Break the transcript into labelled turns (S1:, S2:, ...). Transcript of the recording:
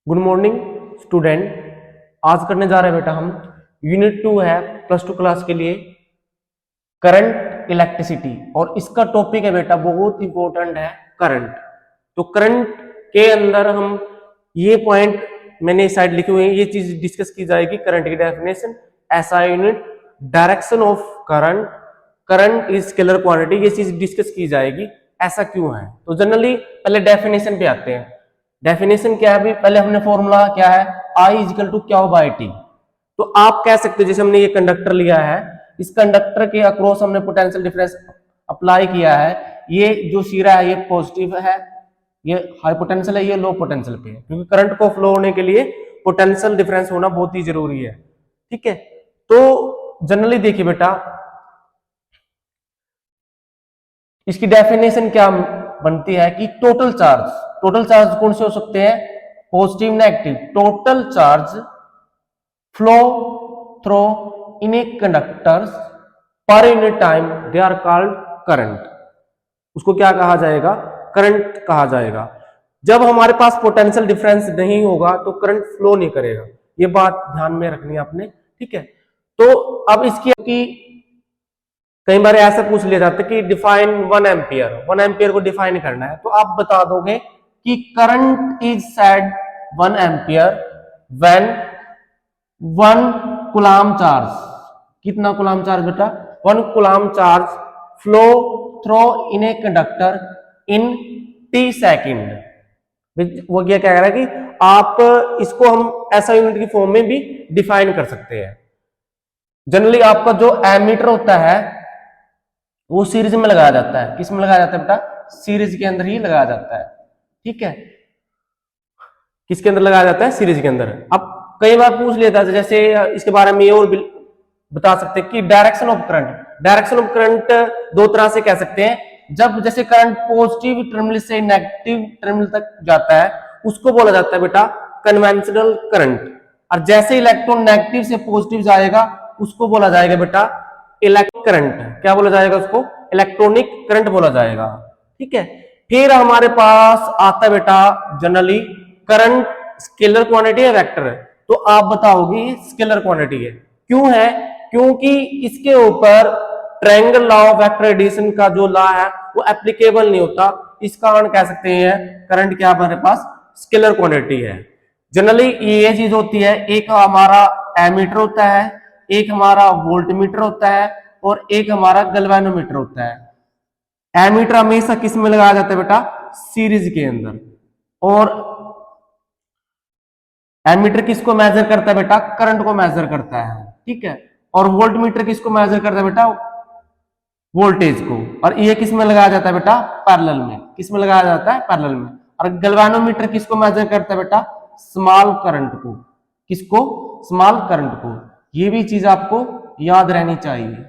S1: Good morning student. आज करने जा रहे हैं बेटा हम यूनिट 2 है +2 क्लास के लिए करंट इलेक्ट्रिसिटी, और इसका टॉपिक है बेटा बहुत इंपॉर्टेंट है करंट। तो करंट के अंदर हम ये पॉइंट मैंने इस साइड लिखे हुए हैं, ये चीज डिस्कस की जाएगी। करंट की definition, SI unit, direction of current, current is scalar quantity, ये चीज डिस्कस की जाएगी। ऐसा क्यों है? तो जनरली पहले डेफिनेशन पे आते हैं। डेफिनेशन क्या है? पहले हमने फॉर्मूला क्या है, I इजिकल टू क्या बाई टी। तो आप कह सकते हो जैसे हमने ये कंडक्टर लिया है, इस कंडक्टर के अक्रॉस हमने पोटेंशियल डिफरेंस अप्लाई किया है। ये जो सिरा है ये पॉजिटिव है, ये हाई पोटेंशियल है, ये लो पोटेंशियल पे है, क्योंकि करंट को फ्लो होने के लिए पोटेंशियल डिफरेंस होना बहुत ही जरूरी है। ठीक है, तो जनरली देखिए बेटा इसकी डेफिनेशन क्या बनती है कि टोटल चार्ज कौन से हो सकते हैं? Positive negative. Total charge flow through in a conductors per unit time they are called current. उसको क्या कहा जाएगा? करंट कहा जाएगा। जब हमारे पास पोटेंशियल डिफरेंस नहीं होगा तो करंट फ्लो नहीं करेगा, ये बात ध्यान में रखनी है आपने। ठीक है, तो अब इसकी कई बार ऐसा पूछ लिया जाता है कि डिफाइन 1 एम्पियर को डिफाइन करना है, तो आप बता दोगे कि current is said 1 ampere when 1 coulomb charge. कितना कूलम चार्ज बेटा? 1 coulomb charge flow through in a conductor in t second. वो क्या कह रहा है कि आप इसको हम ऐसा यूनिट की फॉर्म में भी डिफाइन कर सकते हैं। जनरली आपका जो एमीटर होता है वो सीरीज में लगाया जाता है। किस में लगाया जाता है बेटा? सीरीज के अंदर ही लगाया जाता है। ठीक है, किसके अंदर लगाया जाता है? सीरीज के अंदर। अब कई बार पूछ लेता है, जैसे इसके बारे में और बता सकते हैं कि डायरेक्शन ऑफ करंट दो तरह से कह सकते हैं। जब जैसे करंट पॉजिटिव टर्मिनल से नेगेटिव टर्मिनल तक जाता है उसको बोला जाता है बेटा कन्वेंशनल करंट, और जैसे इलेक्ट्रॉन नेगेटिव से पॉजिटिव जाएगा उसको बोला जाएगा बेटा इलेक्ट्रिक करंट। क्या बोला जाएगा उसको? इलेक्ट्रॉनिक करंट बोला जाएगा। ठीक है, फिर हमारे पास आता है बेटा जनरली करंट स्केलर क्वांटिटी है, वेक्टर है। तो आप बताओगे स्केलर क्वांटिटी है। क्यों है? क्योंकि इसके ऊपर triangle law of vector addition का जो लॉ है वो एप्लीकेबल नहीं होता। इस कारण कह सकते हैं करंट क्या हमारे पास स्केलर क्वांटिटी है। जनरली ये चीज होती है, एक हमारा एमीटर होता है, एक हमारा वोल्टमीटर होता है, और एक हमारा गैल्वेनोमीटर होता है। एमीटर हमेशा किस में लगाया जाता है बेटा? सीरीज के अंदर। और एमीटर किसको मेजर करता है बेटा? करंट को मेजर करता है। ठीक है, और वोल्टमीटर किसको मेजर करता है बेटा? वोल्टेज को। और ये किस में लगाया जाता है बेटा? पैरेलल में। किस में लगाया जाता है? पैरेलल में। और गैल्वेनोमीटर किसको मेजर करता है बेटा? स्मॉल करंट को। किसको? स्मॉल करंट को। ये भी चीज आपको याद रहनी चाहिए।